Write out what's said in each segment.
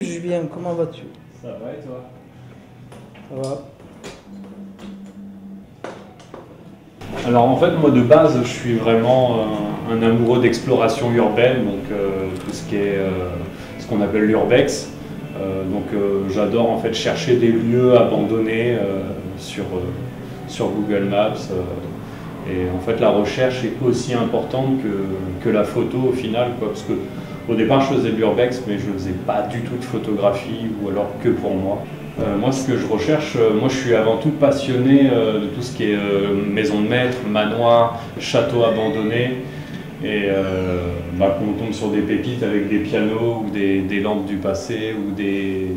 Julien, comment vas-tu? Ça va et toi? Ça va. Alors en fait moi de base je suis vraiment un amoureux d'exploration urbaine, donc tout ce qui est ce qu'on appelle l'urbex. J'adore en fait chercher des lieux abandonnés sur Google Maps. Et en fait la recherche est aussi importante que la photo au final, quoi, parce que au départ je faisais de l'urbex mais je ne faisais pas du tout de photographie ou alors que pour moi. Moi ce que je recherche, moi je suis avant tout passionné de tout ce qui est maison de maître, manoir, château abandonné. Et quand on tombe sur des pépites avec des pianos ou des lampes du passé ou des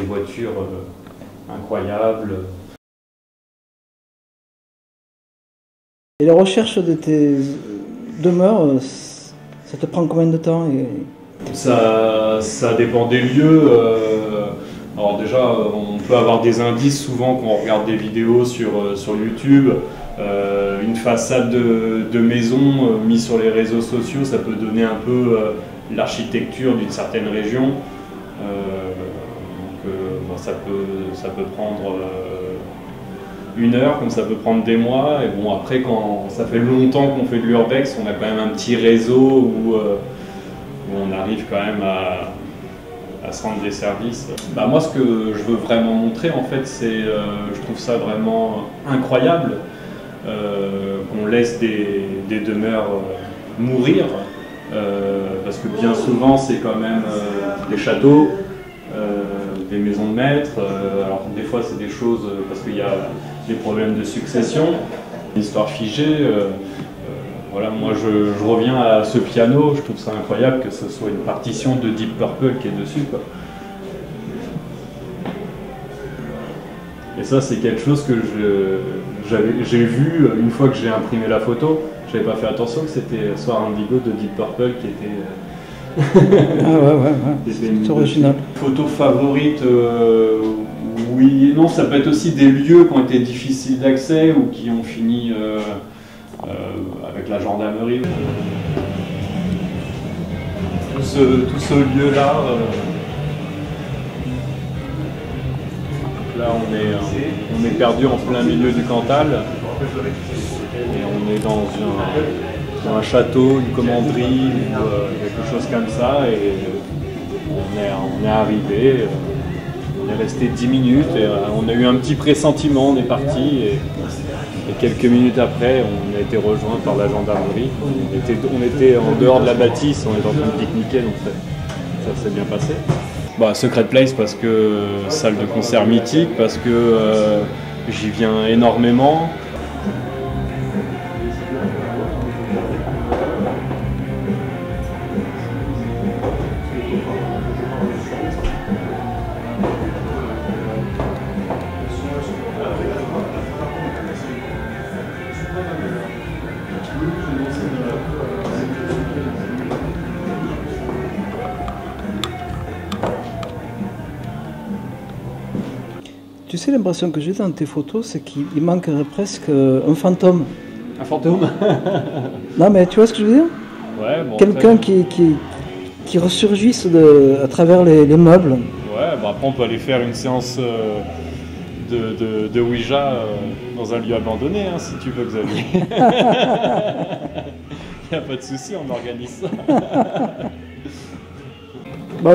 voitures incroyables. Et la recherche de tes demeures, ça te prend combien de temps Ça dépend des lieux. Alors déjà, on peut avoir des indices souvent quand on regarde des vidéos sur YouTube. Une façade de maison mise sur les réseaux sociaux, ça peut donner un peu l'architecture d'une certaine région. Ça peut prendre une heure, comme ça peut prendre des mois. Et bon, après, quand ça fait longtemps qu'on fait de l'urbex, on a quand même un petit réseau où on arrive quand même à se rendre des services. Moi, ce que je veux vraiment montrer, en fait, c'est, je trouve ça vraiment incroyable qu'on laisse des demeures mourir, parce que bien souvent, c'est quand même des châteaux, des maisons de maître. Alors, des fois, c'est des choses parce qu'il y a des problèmes de succession, une histoire figée. Voilà, moi je reviens à ce piano, je trouve ça incroyable que ce soit une partition de Deep Purple qui est dessus, quoi. Et ça c'est quelque chose que j'ai vu une fois que j'ai imprimé la photo. J'avais pas fait attention que c'était Soir Indigo de Deep Purple qui était... c'est original. Photo favorite, oui et non, ça peut être aussi des lieux qui ont été difficiles d'accès ou qui ont fini... avec la gendarmerie. Tout ce lieu-là, là on est perdu en plein milieu du Cantal et on est dans un château, une commanderie ou quelque chose comme ça, et on est arrivé, on est resté 10 minutes et on a eu un petit pressentiment, on est parti. Et quelques minutes après, on a été rejoint par la gendarmerie. On était en dehors de la bâtisse, on était en train de pique-niquer, donc ça s'est bien passé. Secret Place parce que salle de concert mythique, parce que j'y viens énormément. Tu sais, l'impression que j'ai dans tes photos, c'est qu'il manquerait presque un fantôme. Un fantôme? Non, mais tu vois ce que je veux dire? Ouais, bon. Quelqu'un qui ressurgisse à travers les meubles. Ouais, après on peut aller faire une séance de Ouija dans un lieu abandonné, hein, si tu veux, Xavier. Il n'y a pas de souci, on organise ça.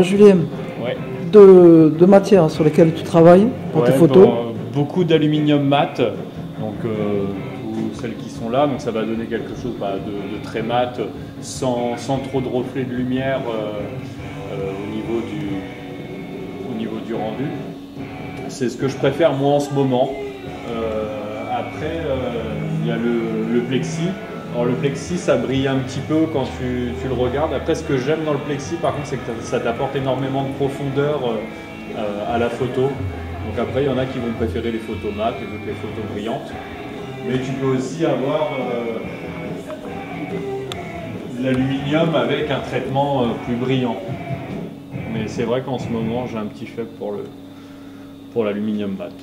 Julien, ouais. de matières sur lesquelles tu travailles pour tes photos? Beaucoup d'aluminium mat, donc toutes celles qui sont là, donc ça va donner quelque chose de très mat, sans trop de reflets de lumière au niveau du rendu. C'est ce que je préfère moi en ce moment. Après, il y a le plexi. Alors le plexi, ça brille un petit peu quand tu le regardes. Après, ce que j'aime dans le plexi, par contre, c'est que ça t'apporte énormément de profondeur à la photo. Donc après, il y en a qui vont préférer les photos mat et d'autres les photos brillantes. Mais tu peux aussi avoir de l'aluminium avec un traitement plus brillant. Mais c'est vrai qu'en ce moment, j'ai un petit faible pour l'aluminium mat.